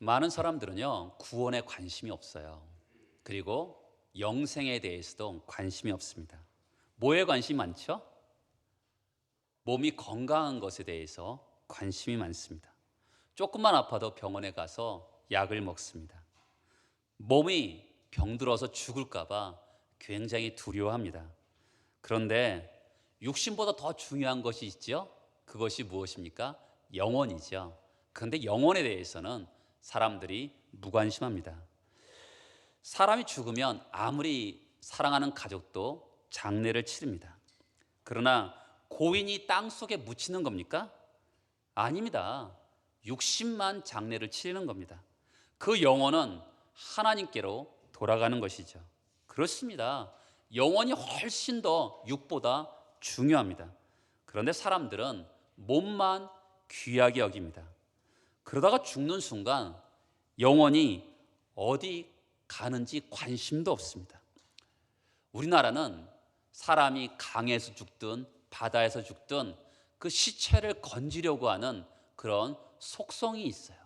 많은 사람들은요, 구원에 관심이 없어요. 그리고 영생에 대해서도 관심이 없습니다. 뭐에 관심이 많죠? 몸이 건강한 것에 대해서 관심이 많습니다. 조금만 아파도 병원에 가서 약을 먹습니다. 몸이 병들어서 죽을까 봐 굉장히 두려워합니다. 그런데 육신보다 더 중요한 것이 있죠. 그것이 무엇입니까? 영혼이죠. 그런데 영혼에 대해서는 사람들이 무관심합니다. 사람이 죽으면 아무리 사랑하는 가족도 장례를 치릅니다. 그러나 고인이 땅속에 묻히는 겁니까? 아닙니다. 육신만 장례를 치르는 겁니다. 그 영혼은 하나님께로 돌아가는 것이죠. 그렇습니다. 영혼이 훨씬 더 육보다 중요합니다. 그런데 사람들은 몸만 귀하게 여깁니다. 그러다가 죽는 순간 영혼이 어디 가는지 관심도 없습니다. 우리나라는 사람이 강에서 죽든 바다에서 죽든 그 시체를 건지려고 하는 그런 속성이 있어요.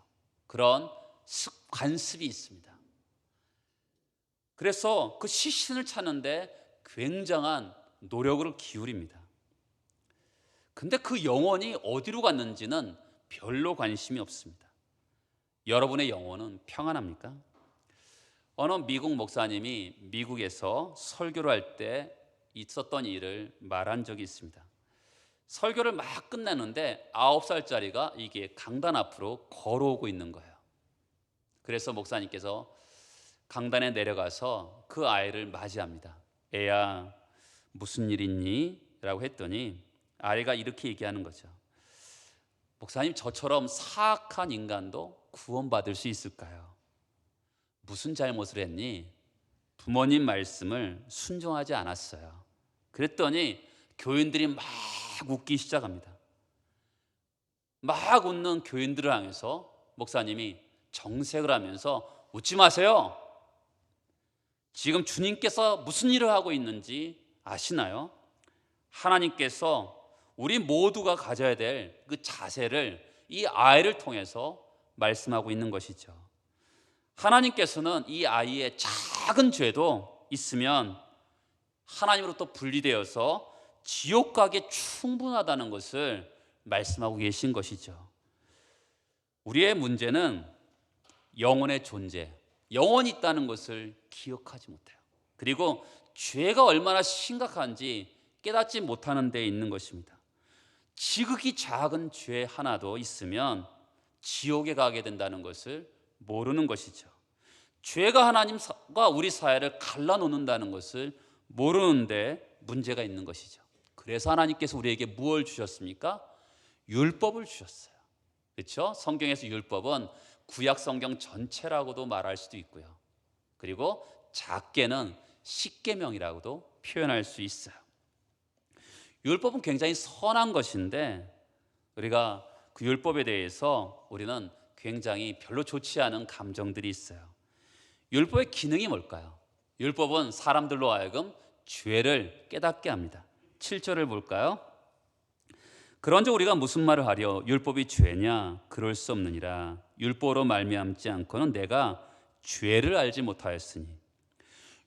그런 관습이 있습니다. 그래서 그 시신을 찾는데 굉장한 노력을 기울입니다. 근데 그 영혼이 어디로 갔는지는 별로 관심이 없습니다. 여러분의 영혼은 평안합니까? 어느 미국 목사님이 미국에서 설교를 할 때 있었던 일을 말한 적이 있습니다. 설교를 막 끝내는데 9살짜리가 이게 강단 앞으로 걸어오고 있는 거예요. 그래서 목사님께서 강단에 내려가서 그 아이를 맞이합니다. 애야, 무슨 일 있니? 라고 했더니 아이가 이렇게 얘기하는 거죠. 목사님, 저처럼 사악한 인간도 구원받을 수 있을까요? 무슨 잘못을 했니? 부모님 말씀을 순종하지 않았어요. 그랬더니 교인들이 막 웃기 시작합니다. 막 웃는 교인들을 향해서 목사님이 정색을 하면서 웃지 마세요. 지금 주님께서 무슨 일을 하고 있는지 아시나요? 하나님께서 우리 모두가 가져야 될 그 자세를 이 아이를 통해서 말씀하고 있는 것이죠. 하나님께서는 이 아이의 작은 죄도 있으면 하나님으로부터 분리되어서 지옥 가기에 충분하다는 것을 말씀하고 계신 것이죠. 우리의 문제는 영혼의 존재, 영혼이 있다는 것을 기억하지 못해요. 그리고 죄가 얼마나 심각한지 깨닫지 못하는 데 있는 것입니다. 지극히 작은 죄 하나도 있으면 지옥에 가게 된다는 것을 모르는 것이죠. 죄가 하나님과 우리 사회를 갈라놓는다는 것을 모르는데 문제가 있는 것이죠. 그래서 하나님께서 우리에게 무엇을 주셨습니까? 율법을 주셨어요. 그렇죠? 성경에서 율법은 구약 성경 전체라고도 말할 수도 있고요. 그리고 작게는 십계명이라고도 표현할 수 있어요. 율법은 굉장히 선한 것인데 우리가 그 율법에 대해서 우리는 굉장히 별로 좋지 않은 감정들이 있어요. 율법의 기능이 뭘까요? 율법은 사람들로 하여금 죄를 깨닫게 합니다. 7절을 볼까요? 그런즉 우리가 무슨 말을 하려 율법이 죄냐? 그럴 수 없느니라. 율법으로 말미암지 않고는 내가 죄를 알지 못하였으니.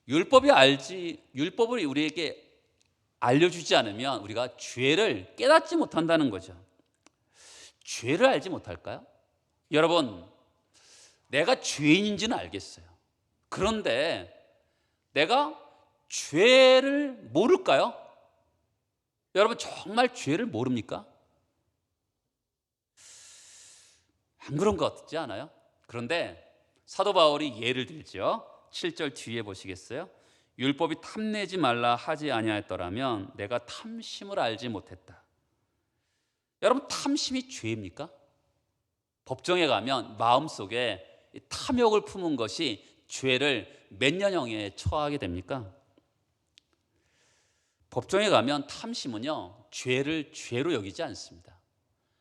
율법을 우리에게 알려주지 않으면 우리가 죄를 깨닫지 못한다는 거죠. 죄를 알지 못할까요? 여러분, 내가 죄인인지는 알겠어요. 그런데 내가 죄를 모를까요? 여러분, 정말 죄를 모릅니까? 안 그런 것 같지 않아요? 그런데 사도 바울이 예를 들죠. 7절 뒤에 보시겠어요? 율법이 탐내지 말라 하지 아니하였더라면 내가 탐심을 알지 못했다. 여러분, 탐심이 죄입니까? 법정에 가면 마음속에 탐욕을 품은 것이 죄를 몇 년형에 처하게 됩니까? 법정에 가면 탐심은요, 죄를 죄로 여기지 않습니다.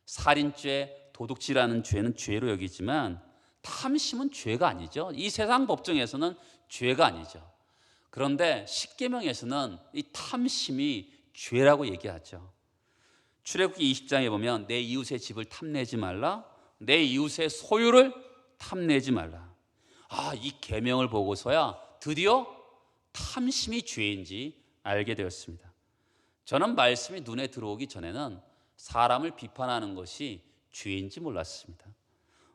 살인죄, 도둑질하는 죄는 죄로 여기지만 탐심은 죄가 아니죠. 이 세상 법정에서는 죄가 아니죠. 그런데 십계명에서는 이 탐심이 죄라고 얘기하죠. 출애굽기 20장에 보면 내 이웃의 집을 탐내지 말라, 내 이웃의 소유를 탐내지 말라. 이 계명을 보고서야 드디어 탐심이 죄인지 알게 되었습니다. 저는 말씀이 눈에 들어오기 전에는 사람을 비판하는 것이 죄인지 몰랐습니다.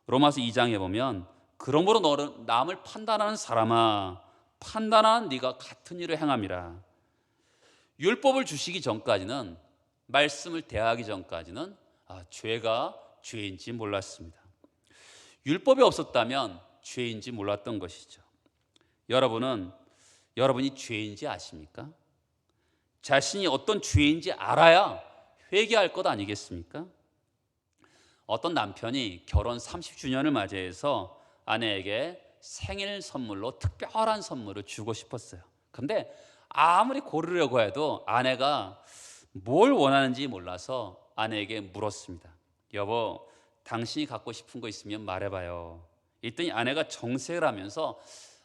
로마서 2장에 보면 그러므로 너는 남을 판단하는 사람아 판단하는 네가 같은 일을 행함이라. 율법을 주시기 전까지는, 말씀을 대하기 전까지는 죄가 죄인지 몰랐습니다. 율법이 없었다면 죄인지 몰랐던 것이죠. 여러분이 죄인지 아십니까? 자신이 어떤 죄인지 알아야 회개할 것 아니겠습니까? 어떤 남편이 결혼 30주년을 맞이해서 아내에게 생일 선물로 특별한 선물을 주고 싶었어요. 그런데 아무리 고르려고 해도 아내가 뭘 원하는지 몰라서 아내에게 물었습니다. 여보, 당신이 갖고 싶은 거 있으면 말해봐요. 이랬더니 아내가 정색을 하면서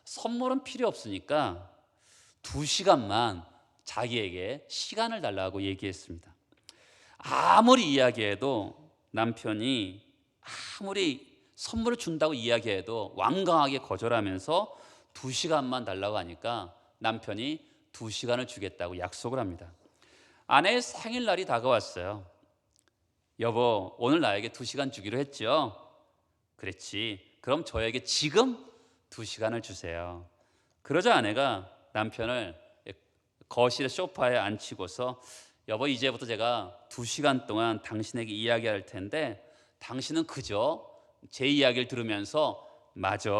선물은 필요 없으니까 2시간만 자기에게 시간을 달라고 얘기했습니다. 아무리 이야기해도 남편이 아무리 선물을 준다고 이야기해도 완강하게 거절하면서 2시간만 달라고 하니까 남편이 2시간을 주겠다고 약속을 합니다. 아내의 생일날이 다가왔어요. 여보, 오늘 나에게 2시간 주기로 했죠? 그랬지. 그럼 저에게 지금 2시간을 주세요. 그러자 아내가 남편을 거실의 소파에 앉히고서 여보, 이제부터 제가 2시간 동안 당신에게 이야기할 텐데 당신은 그저 제 이야기를 들으면서 맞아,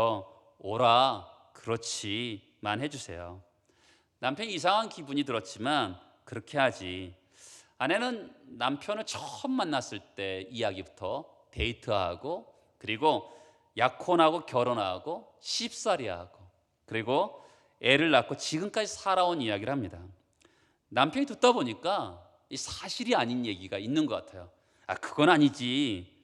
오라, 그렇지만 해주세요. 남편이 이상한 기분이 들었지만 그렇게 하지. 아내는 남편을 처음 만났을 때 이야기부터 데이트하고, 그리고 약혼하고 결혼하고 시집살이하고, 그리고 애를 낳고 지금까지 살아온 이야기를 합니다. 남편이 듣다 보니까 이 사실이 아닌 얘기가 있는 것 같아요. 그건 아니지,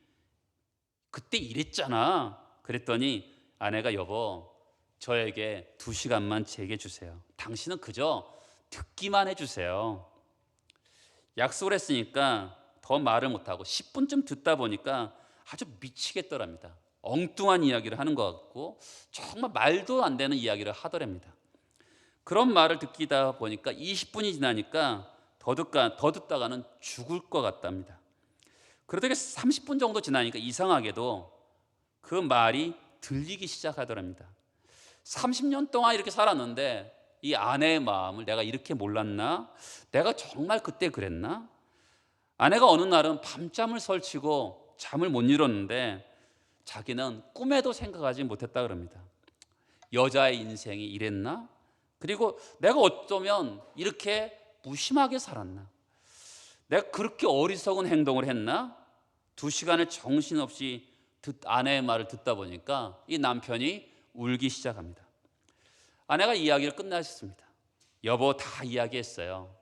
그때 이랬잖아. 그랬더니 아내가 여보, 저에게 2시간만 제게 주세요. 당신은 그저 듣기만 해주세요. 약속을 했으니까 더 말을 못하고 10분쯤 듣다 보니까 아주 미치겠더랍니다. 엉뚱한 이야기를 하는 것 같고 정말 말도 안 되는 이야기를 하더랍니다. 그런 말을 듣기다 보니까 20분이 지나니까 더 듣다가는 죽을 것 같답니다. 그러다가 30분 정도 지나니까 이상하게도 그 말이 들리기 시작하더랍니다. 30년 동안 이렇게 살았는데 이 아내의 마음을 내가 이렇게 몰랐나? 내가 정말 그때 그랬나? 아내가 어느 날은 밤잠을 설치고 잠을 못 이뤘는데 자기는 꿈에도 생각하지 못했다 그럽니다. 여자의 인생이 이랬나? 그리고 내가 어쩌면 이렇게 무심하게 살았나? 내가 그렇게 어리석은 행동을 했나? 2시간을 정신없이 아내의 말을 듣다 보니까 이 남편이 울기 시작합니다. 아내가 이야기를 끝내셨습니다. 여보, 다 이야기했어요.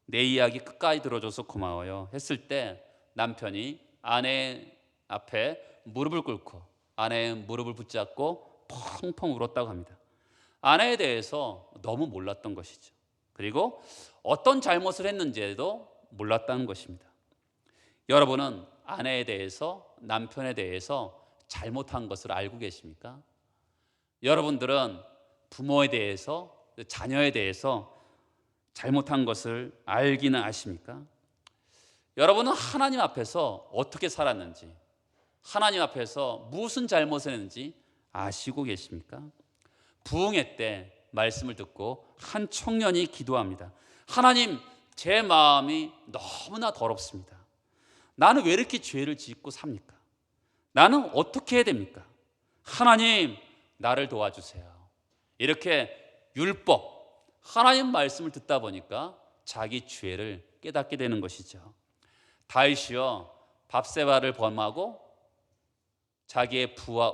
내 이야기 끝까지 들어줘서 고마워요 했을 때 남편이 아내 앞에 무릎을 꿇고 아내의 무릎을 붙잡고 펑펑 울었다고 합니다. 아내에 대해서 너무 몰랐던 것이죠. 그리고 어떤 잘못을 했는지도 몰랐다는 것입니다. 여러분은 아내에 대해서, 남편에 대해서 잘못한 것을 알고 계십니까? 여러분들은 부모에 대해서, 자녀에 대해서 잘못한 것을 알기는 아십니까? 여러분은 하나님 앞에서 어떻게 살았는지, 하나님 앞에서 무슨 잘못을 했는지 아시고 계십니까? 부흥회 때 말씀을 듣고 한 청년이 기도합니다. 하나님, 제 마음이 너무나 더럽습니다. 나는 왜 이렇게 죄를 짓고 삽니까? 나는 어떻게 해야 됩니까? 하나님, 나를 도와주세요. 이렇게 율법, 하나님 말씀을 듣다 보니까 자기 죄를 깨닫게 되는 것이죠. 다윗이요, 밧세바를 범하고 자기의 부하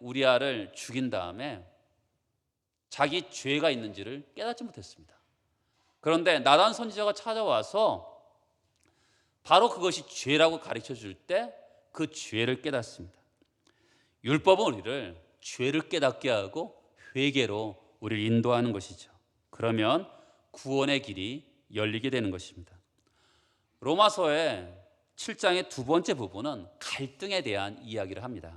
우리아를 죽인 다음에 자기 죄가 있는지를 깨닫지 못했습니다. 그런데 나단 선지자가 찾아와서 바로 그것이 죄라고 가르쳐 줄 때 그 죄를 깨닫습니다. 율법은 우리를 죄를 깨닫게 하고 회개로 우리를 인도하는 것이죠. 그러면 구원의 길이 열리게 되는 것입니다. 로마서의 7장의 두 번째 부분은 갈등에 대한 이야기를 합니다.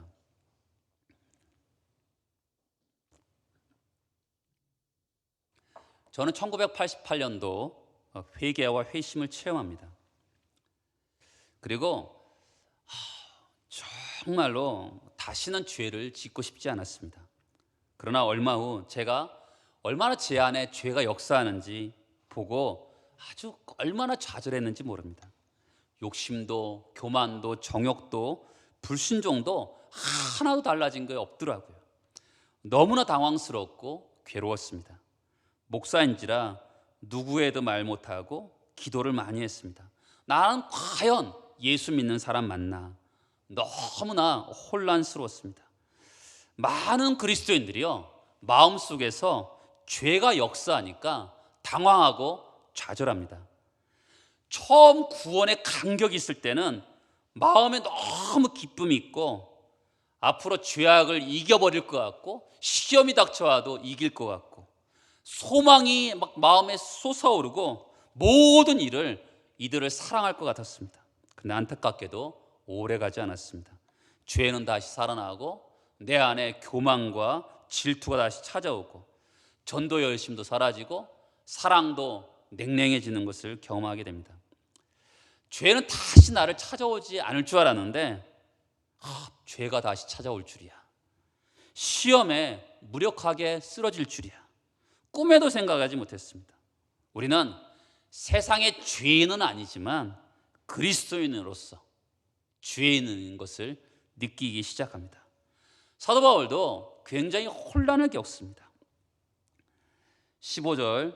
저는 1988년도 회개와 회심을 체험합니다. 그리고 정말로 다시는 죄를 짓고 싶지 않았습니다. 그러나 얼마 후 제가 얼마나 제 안에 죄가 역사하는지 보고 아주 얼마나 좌절했는지 모릅니다. 욕심도 교만도 정욕도 불순종도 하나도 달라진 게 없더라고요. 너무나 당황스럽고 괴로웠습니다. 목사인지라 누구에도 말 못하고 기도를 많이 했습니다. 나는 과연 예수 믿는 사람 맞나? 너무나 혼란스러웠습니다. 많은 그리스도인들이요, 마음속에서 죄가 역사하니까 당황하고 좌절합니다. 처음 구원의 감격이 있을 때는 마음에 너무 기쁨이 있고 앞으로 죄악을 이겨버릴 것 같고 시험이 닥쳐와도 이길 것 같고 소망이 막 마음에 솟아오르고 모든 이들을 사랑할 것 같았습니다. 근데 안타깝게도 오래가지 않았습니다. 죄는 다시 살아나고 내 안에 교만과 질투가 다시 찾아오고 전도 열심도 사라지고 사랑도 냉랭해지는 것을 경험하게 됩니다. 죄는 다시 나를 찾아오지 않을 줄 알았는데 죄가 다시 찾아올 줄이야. 시험에 무력하게 쓰러질 줄이야. 꿈에도 생각하지 못했습니다. 우리는 세상의 죄인은 아니지만 그리스도인으로서 죄인인 것을 느끼기 시작합니다. 사도 바울도 굉장히 혼란을 겪습니다. 15절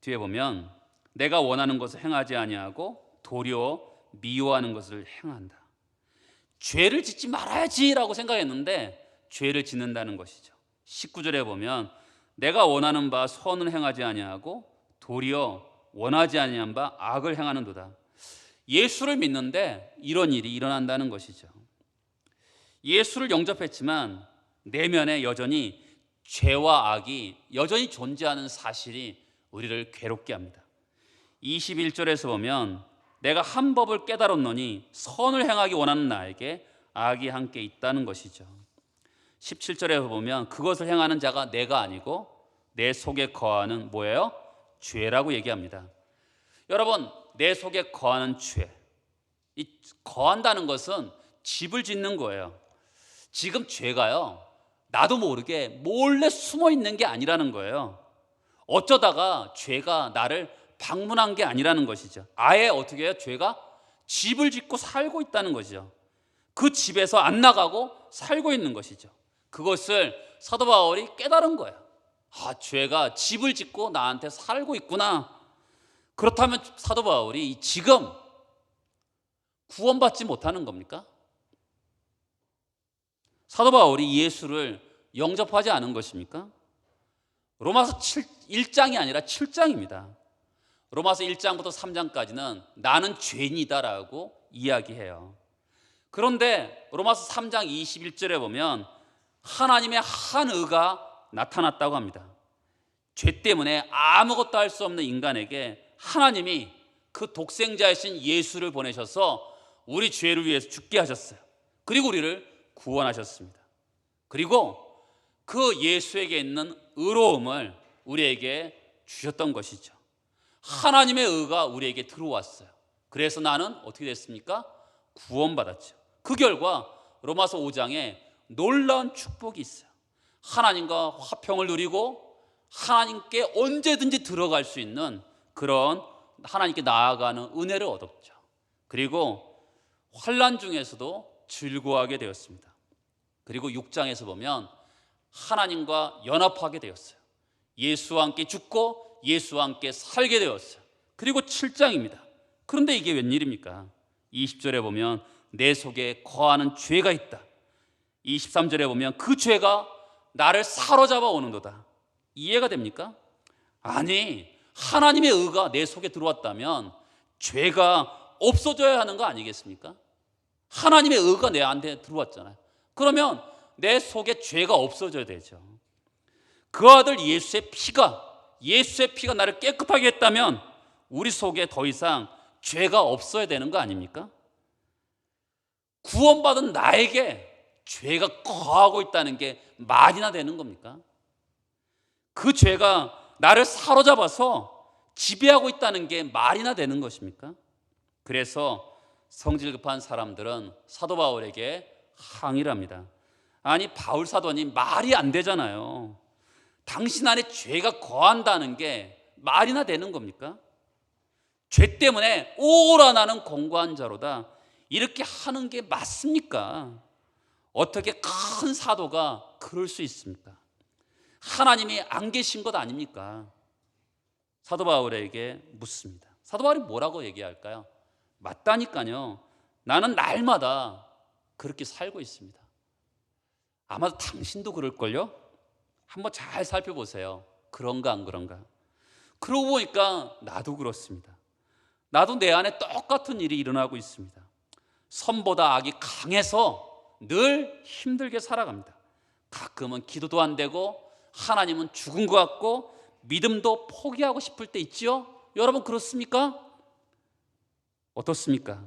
뒤에 보면 내가 원하는 것을 행하지 아니하고 도리어 미워하는 것을 행한다. 죄를 짓지 말아야지라고 생각했는데 죄를 짓는다는 것이죠. 19절에 보면 내가 원하는 바 선을 행하지 아니하고 도리어 원하지 아니한 바 악을 행하는도다. 예수를 믿는데 이런 일이 일어난다는 것이죠. 예수를 영접했지만 내면에 여전히 죄와 악이 여전히 존재하는 사실이 우리를 괴롭게 합니다. 21절에서 보면 내가 한 법을 깨달았노니 선을 행하기 원하는 나에게 악이 함께 있다는 것이죠. 17절에 보면 그것을 행하는 자가 내가 아니고 내 속에 거하는 뭐예요? 죄라고 얘기합니다. 여러분, 내 속에 거하는 죄, 이 거한다는 것은 집을 짓는 거예요. 지금 죄가요, 나도 모르게 몰래 숨어 있는 게 아니라는 거예요. 어쩌다가 죄가 나를 방문한 게 아니라는 것이죠. 아예 어떻게 해요? 죄가 집을 짓고 살고 있다는 것이죠. 그 집에서 안 나가고 살고 있는 것이죠. 그것을 사도 바울이 깨달은 거예요. 죄가 집을 짓고 나한테 살고 있구나. 그렇다면 사도 바울이 지금 구원받지 못하는 겁니까? 사도 바울이 예수를 영접하지 않은 것입니까? 로마서 1장이 아니라 7장입니다. 로마서 1장부터 3장까지는 나는 죄인이다라고 이야기해요. 그런데 로마서 3장 21절에 보면 하나님의 한 의가 나타났다고 합니다. 죄 때문에 아무것도 할 수 없는 인간에게 하나님이 그 독생자이신 예수를 보내셔서 우리 죄를 위해서 죽게 하셨어요. 그리고 우리를 구원하셨습니다. 그리고 그 예수에게 있는 의로움을 우리에게 주셨던 것이죠. 하나님의 의가 우리에게 들어왔어요. 그래서 나는 어떻게 됐습니까? 구원받았죠. 그 결과 로마서 5장에 놀라운 축복이 있어요. 하나님과 화평을 누리고 하나님께 언제든지 들어갈 수 있는 그런 하나님께 나아가는 은혜를 얻었죠. 그리고 환난 중에서도 즐거워하게 되었습니다. 그리고 6장에서 보면 하나님과 연합하게 되었어요. 예수와 함께 죽고 예수와 함께 살게 되었어요. 그리고 7장입니다. 그런데 이게 웬일입니까? 20절에 보면 내 속에 거하는 죄가 있다. 23절에 보면 그 죄가 나를 사로잡아 오는도다. 이해가 됩니까? 아니, 하나님의 의가 내 속에 들어왔다면 죄가 없어져야 하는 거 아니겠습니까? 하나님의 의가 내한테 들어왔잖아요. 그러면 내 속에 죄가 없어져야 되죠. 그 아들 예수의 피가 나를 깨끗하게 했다면 우리 속에 더 이상 죄가 없어야 되는 거 아닙니까? 구원받은 나에게 죄가 거하고 있다는 게 말이나 되는 겁니까? 그 죄가 나를 사로잡아서 지배하고 있다는 게 말이나 되는 것입니까? 그래서 성질 급한 사람들은 사도 바울에게 항의를 합니다. 아니, 바울 사도님, 말이 안 되잖아요. 당신 안에 죄가 거한다는 게 말이나 되는 겁니까? 죄 때문에 오라 나는 공고한 자로다, 이렇게 하는 게 맞습니까? 어떻게 큰 사도가 그럴 수 있습니까? 하나님이 안 계신 것 아닙니까? 사도 바울에게 묻습니다. 사도 바울이 뭐라고 얘기할까요? 맞다니까요. 나는 날마다 그렇게 살고 있습니다. 아마도 당신도 그럴걸요? 한번 잘 살펴보세요. 그런가 안 그런가? 그러고 보니까 나도 그렇습니다. 나도 내 안에 똑같은 일이 일어나고 있습니다. 선보다 악이 강해서 늘 힘들게 살아갑니다. 가끔은 기도도 안 되고 하나님은 죽은 것 같고 믿음도 포기하고 싶을 때 있지요? 여러분 그렇습니까? 어떻습니까?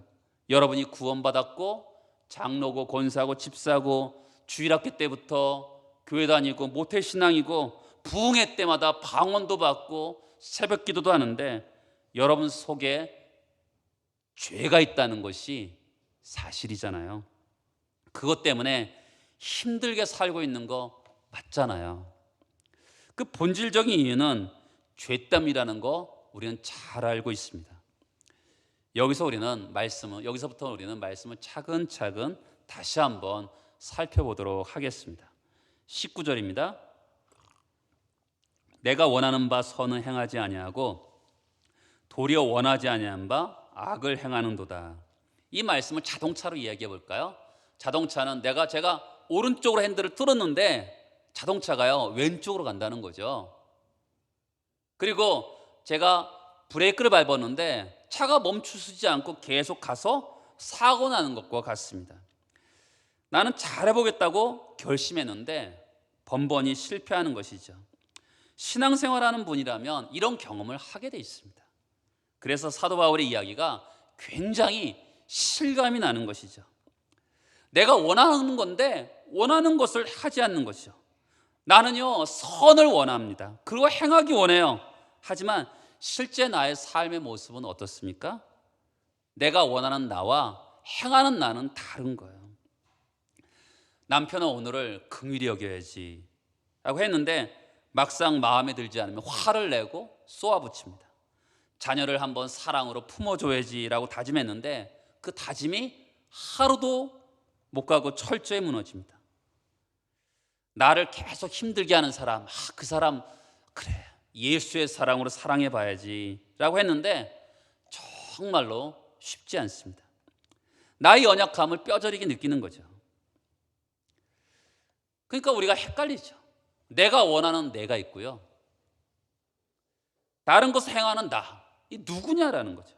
여러분이 구원받았고 장로고 권사고 집사고 주일학교 때부터 교회 다니고 모태신앙이고 부흥회 때마다 방언도 받고 새벽 기도도 하는데 여러분 속에 죄가 있다는 것이 사실이잖아요. 그것 때문에 힘들게 살고 있는 거 맞잖아요. 그 본질적인 이유는 죄땀이라는 거 우리는 잘 알고 있습니다. 여기서부터 우리는 말씀을 차근차근 다시 한번 살펴보도록 하겠습니다. 19절입니다. 내가 원하는 바 선은 행하지 아니하고 도리어 원하지 아니한 바 악을 행하는도다. 이 말씀을 자동차로 이야기해 볼까요? 자동차는 제가 오른쪽으로 핸들을 틀었는데 자동차가요 왼쪽으로 간다는 거죠. 그리고 제가 브레이크를 밟았는데 차가 멈추지 않고 계속 가서 사고 나는 것과 같습니다. 나는 잘해보겠다고 결심했는데 번번이 실패하는 것이죠. 신앙생활하는 분이라면 이런 경험을 하게 돼 있습니다. 그래서 사도 바울의 이야기가 굉장히 실감이 나는 것이죠. 내가 원하는 건데 원하는 것을 하지 않는 것이죠. 나는요 선을 원합니다. 그리고 행하기 원해요. 하지만 실제 나의 삶의 모습은 어떻습니까? 내가 원하는 나와 행하는 나는 다른 거예요. 남편은 오늘을 긍휼히 여겨야지 라고 했는데 막상 마음에 들지 않으면 화를 내고 쏘아붙입니다. 자녀를 한번 사랑으로 품어줘야지 라고 다짐했는데 그 다짐이 하루도 못 가고 철저히 무너집니다. 나를 계속 힘들게 하는 사람, 그 사람 그래 예수의 사랑으로 사랑해 봐야지 라고 했는데 정말로 쉽지 않습니다. 나의 연약함을 뼈저리게 느끼는 거죠. 그러니까 우리가 헷갈리죠. 내가 원하는 내가 있고요, 다른 것을 행하는 나, 이 누구냐라는 거죠.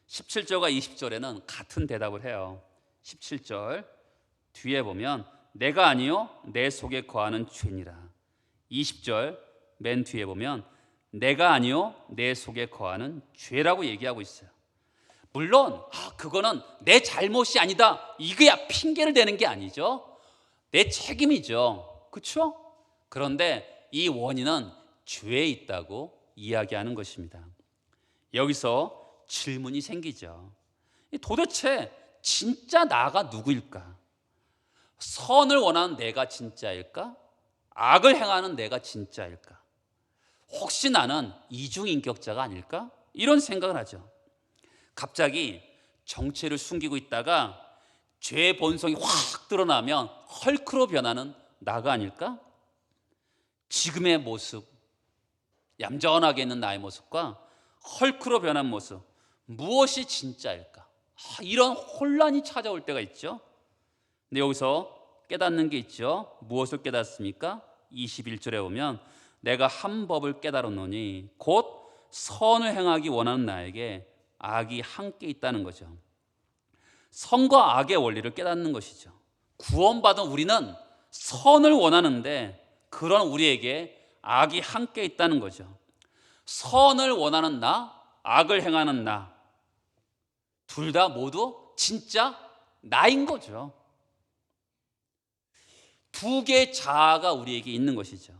17절과 20절에는 같은 대답을 해요. 17절 뒤에 보면 내가 아니요 내 속에 거하는 죄니라. 20절 맨 뒤에 보면 내가 아니요 내 속에 거하는 죄라고 얘기하고 있어요. 물론 그거는 내 잘못이 아니다, 이거야 핑계를 대는 게 아니죠. 내 책임이죠. 그렇죠? 그런데 이 원인은 죄에 있다고 이야기하는 것입니다. 여기서 질문이 생기죠. 도대체 진짜 나가 누구일까? 선을 원하는 내가 진짜일까? 악을 행하는 내가 진짜일까? 혹시 나는 이중인격자가 아닐까? 이런 생각을 하죠. 갑자기 정체를 숨기고 있다가 죄의 본성이 확 드러나면 헐크로 변하는 나가 아닐까? 지금의 모습, 얌전하게 있는 나의 모습과 헐크로 변한 모습, 무엇이 진짜일까? 이런 혼란이 찾아올 때가 있죠. 근데 여기서 깨닫는 게 있죠. 무엇을 깨닫습니까? 21절에 보면 내가 한 법을 깨달았노니 곧 선을 행하기 원하는 나에게 악이 함께 있다는 거죠. 선과 악의 원리를 깨닫는 것이죠. 구원받은 우리는 선을 원하는데 그런 우리에게 악이 함께 있다는 거죠. 선을 원하는 나, 악을 행하는 나, 둘 다 모두 진짜 나인 거죠. 두 개의 자아가 우리에게 있는 것이죠.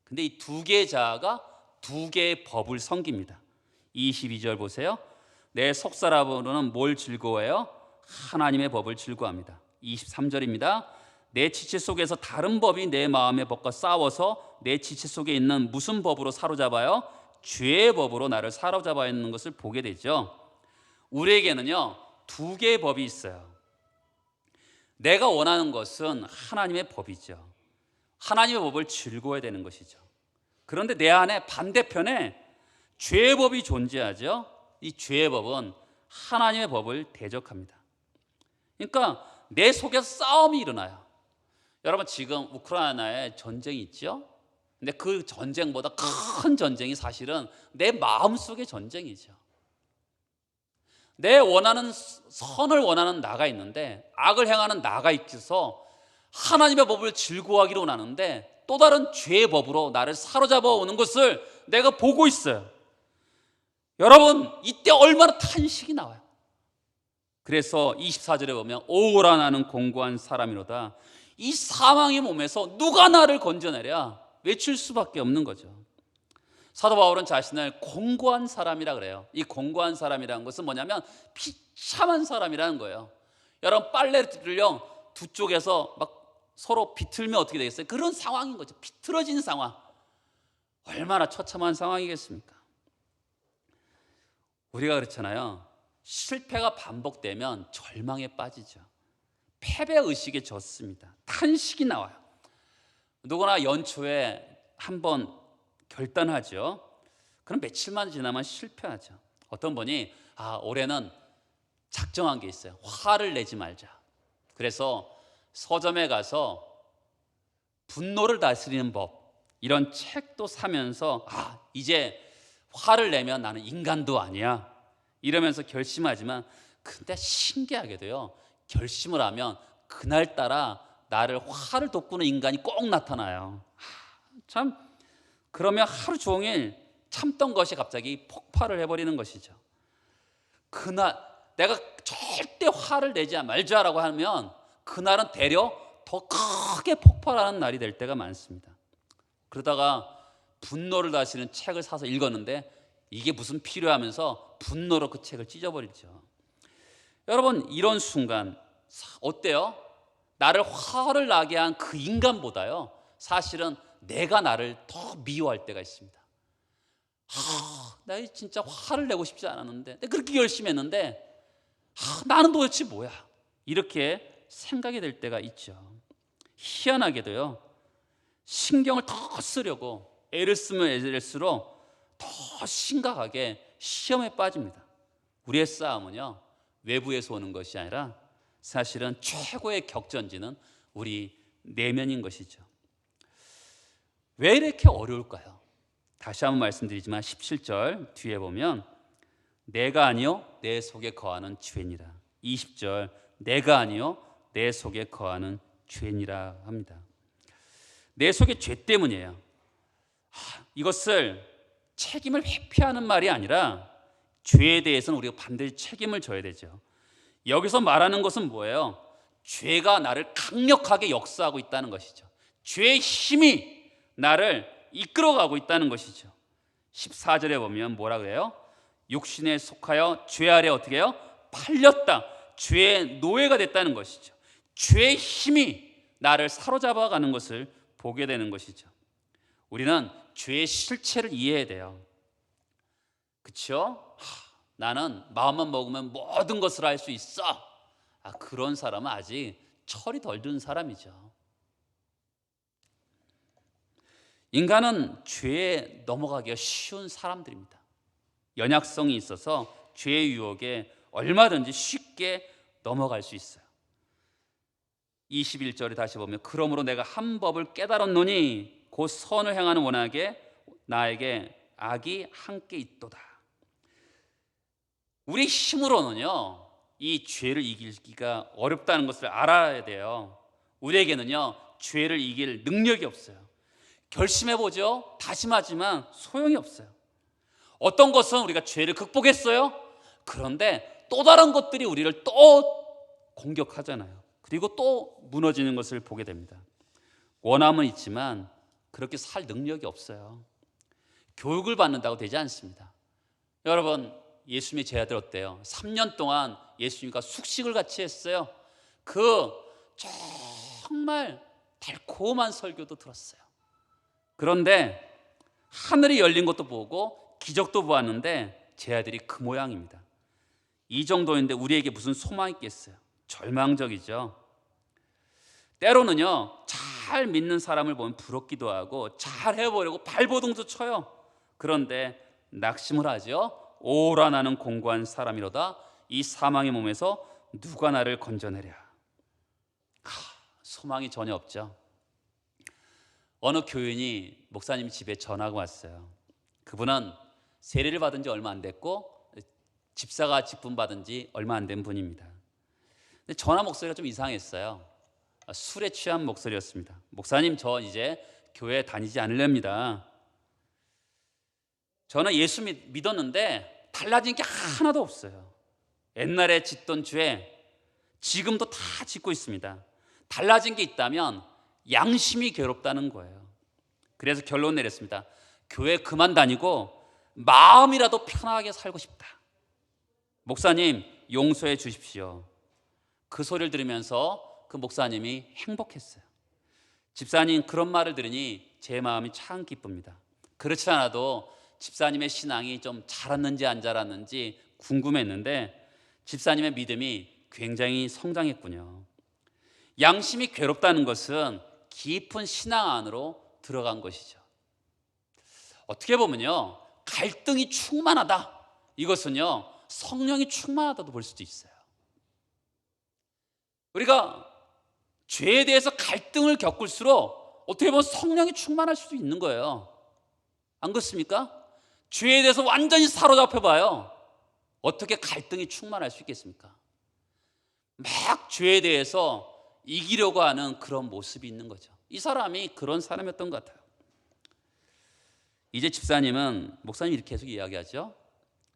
근데 이 두 개의 자아가 두 개의 법을 섬깁니다. 22절 보세요. 내 속사람으로는 뭘 즐거워해요? 하나님의 법을 즐거워합니다. 23절입니다. 내 지체 속에서 다른 법이 내 마음의 법과 싸워서 내 지체 속에 있는 무슨 법으로 사로잡아요? 죄의 법으로 나를 사로잡아 있는 것을 보게 되죠. 우리에게는요, 두 개의 법이 있어요. 내가 원하는 것은 하나님의 법이죠. 하나님의 법을 즐거워야 되는 것이죠. 그런데 내 안에 반대편에 죄의 법이 존재하죠. 이 죄의 법은 하나님의 법을 대적합니다. 그러니까 내 속에서 싸움이 일어나요. 여러분, 지금 우크라이나에 전쟁이 있죠. 근데 그 전쟁보다 큰 전쟁이 사실은 내 마음속의 전쟁이죠. 내 원하는 선을 원하는 나가 있는데 악을 행하는 나가 있어서 하나님의 법을 즐거워하기로 원하는데 또 다른 죄의 법으로 나를 사로잡아 오는 것을 내가 보고 있어요. 여러분, 이때 얼마나 탄식이 나와요. 그래서 24절에 보면 오라 나는 공고한 사람이로다. 이 사망의 몸에서 누가 나를 건져내랴 외칠 수밖에 없는 거죠. 사도 바울은 자신을 공고한 사람이라 그래요. 이 공고한 사람이라는 것은 뭐냐면 비참한 사람이라는 거예요. 여러분, 빨래를요 두 쪽에서 막 서로 비틀면 어떻게 되겠어요? 그런 상황인 거죠. 비틀어진 상황. 얼마나 처참한 상황이겠습니까? 우리가 그렇잖아요. 실패가 반복되면 절망에 빠지죠. 패배의식에 젖습니다. 탄식이 나와요. 누구나 연초에 한번 결단하죠. 그럼 며칠만 지나면 실패하죠. 어떤 분이 올해는 작정한 게 있어요. 화를 내지 말자. 그래서 서점에 가서 분노를 다스리는 법, 이런 책도 사면서 이제 화를 내면 나는 인간도 아니야 이러면서 결심하지만, 근데 신기하게도요, 결심을 하면 그날따라 나를 화를 돋구는 인간이 꼭 나타나요. 참, 그러면 하루 종일 참던 것이 갑자기 폭발을 해버리는 것이죠. 그날 내가 절대 화를 내지 말자라고 하면 그날은 되려 더 크게 폭발하는 날이 될 때가 많습니다. 그러다가 분노를 다스리는 책을 사서 읽었는데 이게 무슨 필요하면서 분노로 그 책을 찢어버리죠. 여러분, 이런 순간 어때요? 나를 화를 나게 한 그 인간보다요, 사실은 내가 나를 더 미워할 때가 있습니다. 나 진짜 화를 내고 싶지 않았는데, 내가 그렇게 열심히 했는데 나는 도대체 뭐야? 이렇게 생각이 될 때가 있죠. 희한하게도요, 신경을 더 쓰려고 애를 쓰면 애를수록 더 심각하게 시험에 빠집니다. 우리의 싸움은요, 외부에서 오는 것이 아니라 사실은 최고의 격전지는 우리 내면인 것이죠. 왜 이렇게 어려울까요? 다시 한번 말씀드리지만 17절 뒤에 보면 내가 아니요 내 속에 거하는 죄니라. 20절 내가 아니요 내 속에 거하는 죄니라 합니다. 내 속의 죄 때문이에요. 이것을 책임을 회피하는 말이 아니라 죄에 대해서는 우리가 반드시 책임을 져야 되죠. 여기서 말하는 것은 뭐예요? 죄가 나를 강력하게 역사하고 있다는 것이죠. 죄의 힘이 나를 이끌어가고 있다는 것이죠. 14절에 보면 뭐라 그래요? 육신에 속하여 죄 아래 어떻게 해요? 팔렸다. 죄의 노예가 됐다는 것이죠. 죄의 힘이 나를 사로잡아가는 것을 보게 되는 것이죠. 우리는 죄의 실체를 이해해야 돼요. 그렇죠? 나는 마음만 먹으면 모든 것을 할 수 있어. 그런 사람은 아직 철이 덜 든 사람이죠. 인간은 죄에 넘어가기가 쉬운 사람들입니다. 연약성이 있어서 죄의 유혹에 얼마든지 쉽게 넘어갈 수 있어요. 21절에 다시 보면 그러므로 내가 한 법을 깨달았노니 곧 선을 행하는 원하게 나에게 악이 함께 있도다. 우리 힘으로는요 이 죄를 이기기가 어렵다는 것을 알아야 돼요. 우리에게는요 죄를 이길 능력이 없어요. 결심해보죠. 다짐하지만 소용이 없어요. 어떤 것은 우리가 죄를 극복했어요. 그런데 또 다른 것들이 우리를 또 공격하잖아요. 그리고 또 무너지는 것을 보게 됩니다. 원함은 있지만 그렇게 살 능력이 없어요. 교육을 받는다고 되지 않습니다. 여러분, 예수님의 제자들 어때요? 3년 동안 예수님과 숙식을 같이 했어요. 그 정말 달콤한 설교도 들었어요. 그런데 하늘이 열린 것도 보고 기적도 보았는데 제자들이 그 모양입니다. 이 정도인데 우리에게 무슨 소망이 있겠어요? 절망적이죠. 때로는요, 잘 믿는 사람을 보면 부럽기도 하고 잘 해보려고 발버둥도 쳐요. 그런데 낙심을 하죠. 오라 나는 공고한 사람이로다. 이 사망의 몸에서 누가 나를 건져내랴. 소망이 전혀 없죠. 어느 교인이 목사님 집에 전화가 왔어요. 그분은 세례를 받은 지 얼마 안 됐고 집사가 직분 받은 지 얼마 안 된 분입니다. 근데 전화 목소리가 좀 이상했어요. 술에 취한 목소리였습니다. 목사님, 저 이제 교회 다니지 않으렵니다. 저는 예수 믿었는데 달라진 게 하나도 없어요. 옛날에 짓던 죄 지금도 다 짓고 있습니다. 달라진 게 있다면 양심이 괴롭다는 거예요. 그래서 결론 내렸습니다. 교회 그만 다니고 마음이라도 편하게 살고 싶다. 목사님, 용서해 주십시오. 그 소리를 들으면서 그 목사님이 행복했어요. 집사님, 그런 말을 들으니 제 마음이 참 기쁩니다. 그렇지 않아도 집사님의 신앙이 좀 자랐는지 안 자랐는지 궁금했는데 집사님의 믿음이 굉장히 성장했군요. 양심이 괴롭다는 것은 깊은 신앙 안으로 들어간 것이죠. 어떻게 보면요, 갈등이 충만하다, 이것은요 성령이 충만하다도 볼 수도 있어요. 우리가 죄에 대해서 갈등을 겪을수록 어떻게 보면 성령이 충만할 수도 있는 거예요. 안 그렇습니까? 죄에 대해서 완전히 사로잡혀 봐요. 어떻게 갈등이 충만할 수 있겠습니까? 막 죄에 대해서 이기려고 하는 그런 모습이 있는 거죠. 이 사람이 그런 사람이었던 것 같아요. 이제 집사님은, 목사님 이렇게 계속 이야기하죠.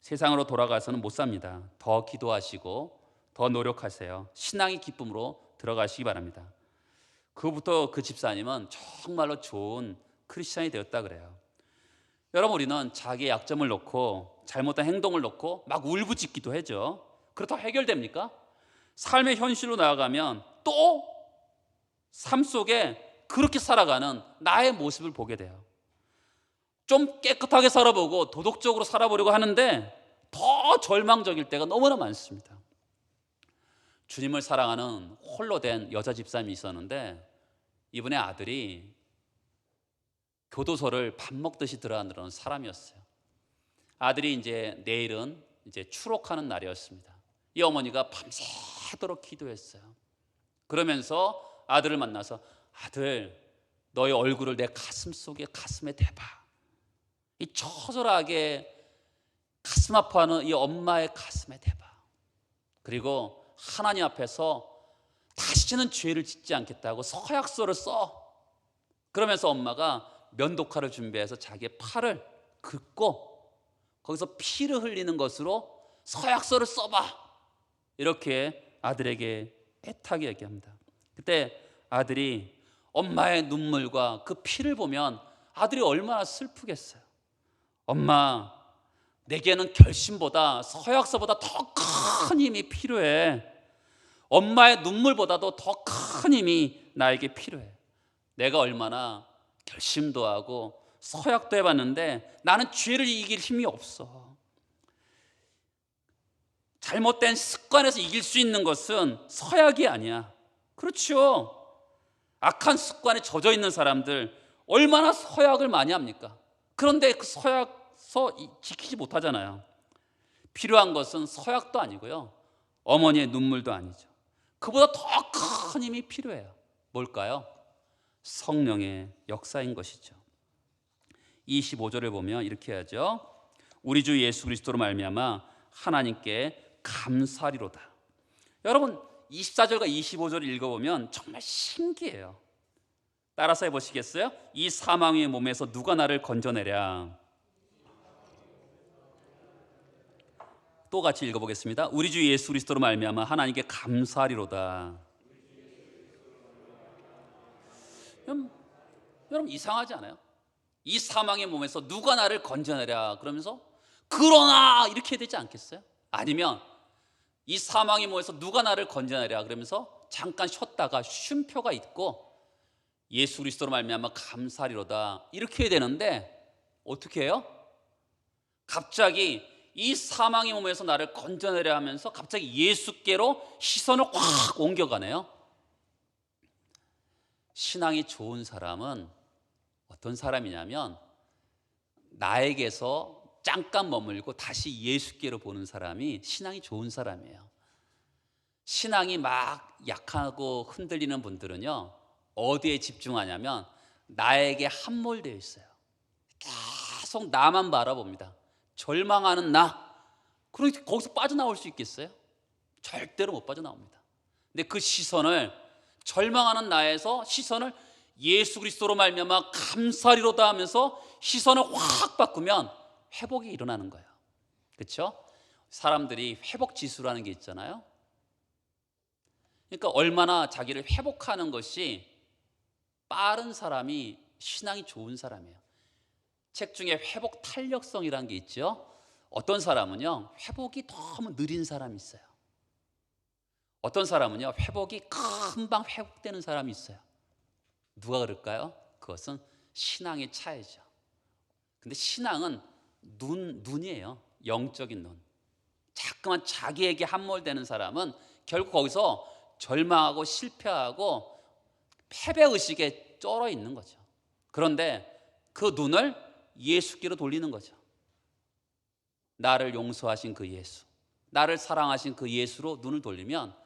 세상으로 돌아가서는 못 삽니다. 더 기도하시고 더 노력하세요. 신앙의 기쁨으로 들어가시기 바랍니다. 그부터 그 집사님은 정말로 좋은 크리스찬이 되었다 그래요. 여러분, 우리는 자기의 약점을 놓고 잘못한 행동을 놓고 막 울부짖기도 하죠. 그렇다고 해결됩니까? 삶의 현실로 나아가면 또 삶 속에 그렇게 살아가는 나의 모습을 보게 돼요. 좀 깨끗하게 살아보고 도덕적으로 살아보려고 하는데 더 절망적일 때가 너무나 많습니다. 주님을 사랑하는 홀로 된 여자 집사님이 있었는데 이분의 아들이 교도소를 밥 먹듯이 들어가는 사람이었어요. 아들이 이제 내일은 이제 추록하는 날이었습니다. 이 어머니가 밤새도록 기도했어요. 그러면서 아들을 만나서, 아들, 너의 얼굴을 내 가슴에 대봐. 이 처절하게 가슴 아파하는 이 엄마의 가슴에 대봐. 그리고 하나님 앞에서 다시는 죄를 짓지 않겠다고 서약서를 써. 그러면서 엄마가 면도칼을 준비해서 자기의 팔을 긋고 거기서 피를 흘리는 것으로 서약서를 써봐. 이렇게 아들에게 애타게 얘기합니다. 그때 아들이 엄마의 눈물과 그 피를 보면 아들이 얼마나 슬프겠어요. 엄마, 내게는 결심보다 서약서보다 더 큰 힘이 필요해. 엄마의 눈물보다도 더 큰 힘이 나에게 필요해. 내가 얼마나 결심도 하고 서약도 해봤는데 나는 죄를 이길 힘이 없어. 잘못된 습관에서 이길 수 있는 것은 서약이 아니야. 그렇죠. 악한 습관에 젖어 있는 사람들 얼마나 서약을 많이 합니까? 그런데 그 서약서 지키지 못하잖아요. 필요한 것은 서약도 아니고요, 어머니의 눈물도 아니죠. 그보다 더 큰 힘이 필요해요. 뭘까요? 성령의 역사인 것이죠. 25절을 보면 이렇게 하죠. 우리 주 예수 그리스도로 말미암아 하나님께 감사리로다. 여러분, 24절과 25절을 읽어보면 정말 신기해요. 따라서 해보시겠어요? 이 사망의 몸에서 누가 나를 건져내랴. 또 같이 읽어보겠습니다. 우리 주 예수 그리스도로 말미암아 하나님께 감사리로다. 여러분, 이상하지 않아요? 이 사망의 몸에서 누가 나를 건져내랴 그러면서 그러나 이렇게 해야 되지 않겠어요? 아니면 이 사망의 몸에서 누가 나를 건져내랴 그러면서 잠깐 쉬었다가 쉼표가 있고 예수 그리스도로 말미암아 감사리로다 이렇게 해야 되는데 어떻게 해요? 갑자기 이 사망의 몸에서 나를 건져내려 하면서 갑자기 예수께로 시선을 확 옮겨가네요. 신앙이 좋은 사람은 어떤 사람이냐면 나에게서 잠깐 머물고 다시 예수께로 보는 사람이 신앙이 좋은 사람이에요. 신앙이 막 약하고 흔들리는 분들은요 어디에 집중하냐면 나에게 함몰되어 있어요. 계속 나만 바라봅니다. 절망하는 나. 그러니까 거기서 빠져나올 수 있겠어요? 절대로 못 빠져나옵니다. 근데 그 시선을 절망하는 나에서 시선을 예수 그리스도로 말미암아 감사리로다 하면서 시선을 확 바꾸면 회복이 일어나는 거예요. 그렇죠? 사람들이 회복 지수라는 게 있잖아요. 그러니까 얼마나 자기를 회복하는 것이 빠른 사람이 신앙이 좋은 사람이에요. 책 중에 회복 탄력성이라는 게 있죠. 어떤 사람은요 회복이 너무 느린 사람이 있어요. 어떤 사람은요 회복이 금방 회복되는 사람이 있어요. 누가 그럴까요? 그것은 신앙의 차이죠. 근데 신앙은 눈이에요. 영적인 눈. 자꾸만 자기에게 함몰되는 사람은 결국 거기서 절망하고 실패하고 패배의식에 쩔어 있는 거죠. 그런데 그 눈을 예수께로 돌리는 거죠. 나를 용서하신 그 예수, 나를 사랑하신 그 예수로 눈을 돌리면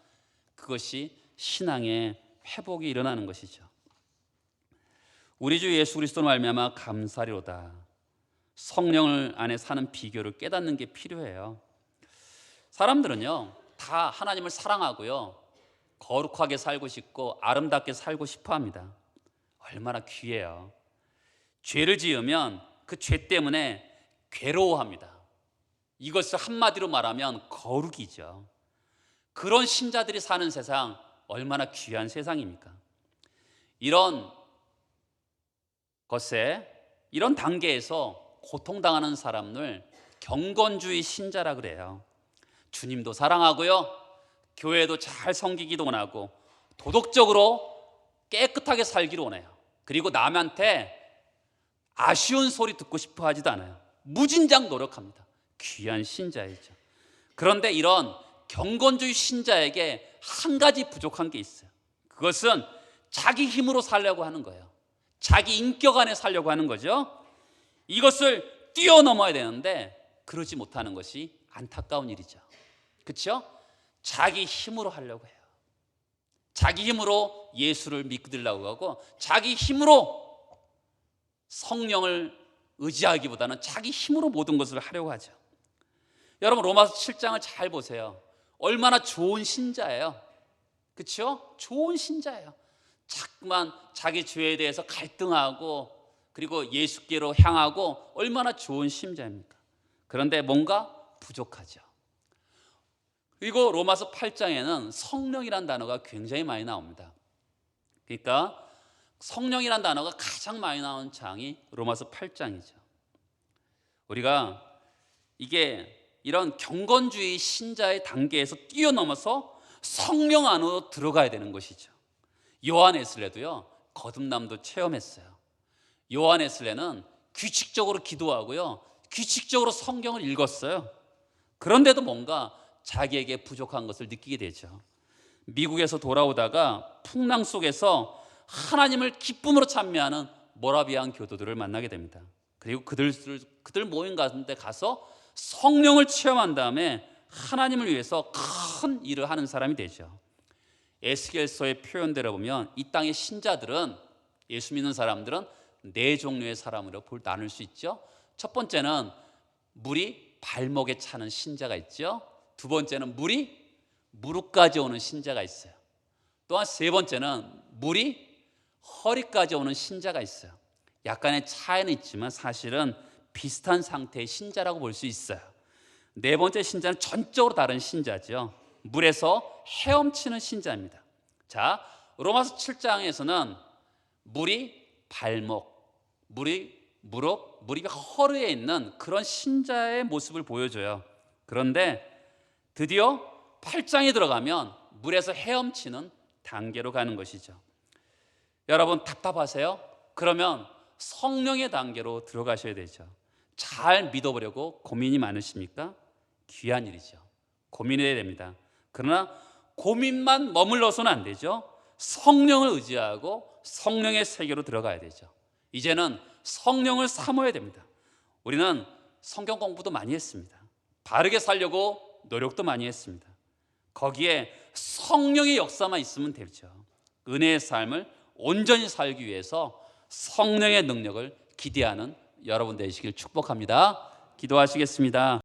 그것이 신앙의 회복이 일어나는 것이죠. 우리 주 예수 그리스도로 말미암아 감사리로다. 성령을 안에 사는 비결을 깨닫는 게 필요해요. 사람들은요 다 하나님을 사랑하고요 거룩하게 살고 싶고 아름답게 살고 싶어 합니다. 얼마나 귀해요. 죄를 지으면 그 죄 때문에 괴로워합니다. 이것을 한마디로 말하면 거룩이죠. 그런 신자들이 사는 세상 얼마나 귀한 세상입니까? 이런 것에 이런 단계에서 고통당하는 사람을 경건주의 신자라 그래요. 주님도 사랑하고요 교회도 잘 섬기기도 원하고 도덕적으로 깨끗하게 살기로 원해요. 그리고 남한테 아쉬운 소리 듣고 싶어 하지도 않아요. 무진장 노력합니다. 귀한 신자이죠. 그런데 이런 경건주의 신자에게 한 가지 부족한 게 있어요. 그것은 자기 힘으로 살려고 하는 거예요. 자기 인격 안에 살려고 하는 거죠. 이것을 뛰어넘어야 되는데 그러지 못하는 것이 안타까운 일이죠. 그렇죠? 자기 힘으로 하려고 해요. 자기 힘으로 예수를 믿으려고 하고 자기 힘으로 성령을 의지하기보다는 자기 힘으로 모든 것을 하려고 하죠. 여러분 로마서 7장을 잘 보세요. 얼마나 좋은 신자예요. 그렇죠? 좋은 신자예요. 자꾸만 자기 죄에 대해서 갈등하고 그리고 예수께로 향하고 얼마나 좋은 신자입니까? 그런데 뭔가 부족하죠. 그리고 로마서 8장에는 성령이라는 단어가 굉장히 많이 나옵니다. 그러니까 성령이라는 단어가 가장 많이 나오는 장이 로마서 8장이죠. 우리가 이게 이런 경건주의 신자의 단계에서 뛰어넘어서 성령 안으로 들어가야 되는 것이죠. 요한 웨슬레도요 거듭남도 체험했어요. 요한 웨슬레는 규칙적으로 기도하고요 규칙적으로 성경을 읽었어요. 그런데도 뭔가 자기에게 부족한 것을 느끼게 되죠. 미국에서 돌아오다가 풍랑 속에서 하나님을 기쁨으로 찬미하는 모라비안 교도들을 만나게 됩니다. 그리고 그들 모임 가운데 가서 성령을 체험한 다음에 하나님을 위해서 큰 일을 하는 사람이 되죠. 에스겔서의 표현대로 보면 이 땅의 신자들은 예수 믿는 사람들은 네 종류의 사람으로 나눌 수 있죠. 첫 번째는 물이 발목에 차는 신자가 있죠. 두 번째는 물이 무릎까지 오는 신자가 있어요. 또한 세 번째는 물이 허리까지 오는 신자가 있어요. 약간의 차이는 있지만 사실은 비슷한 상태의 신자라고 볼 수 있어요. 네 번째 신자는 전적으로 다른 신자죠. 물에서 헤엄치는 신자입니다. 자, 로마서 7장에서는 물이 발목, 물이 무릎이 허르에 있는 그런 신자의 모습을 보여줘요. 그런데 드디어 8장에 들어가면 물에서 헤엄치는 단계로 가는 것이죠. 여러분 답답하세요? 그러면 성령의 단계로 들어가셔야 되죠. 잘 믿어보려고 고민이 많으십니까? 귀한 일이죠. 고민해야 됩니다. 그러나 고민만 머물러서는 안 되죠. 성령을 의지하고 성령의 세계로 들어가야 되죠. 이제는 성령을 사모해야 됩니다. 우리는 성경 공부도 많이 했습니다. 바르게 살려고 노력도 많이 했습니다. 거기에 성령의 역사만 있으면 되죠. 은혜의 삶을 온전히 살기 위해서 성령의 능력을 기대하는 여러분 되시길 축복합니다. 기도하시겠습니다.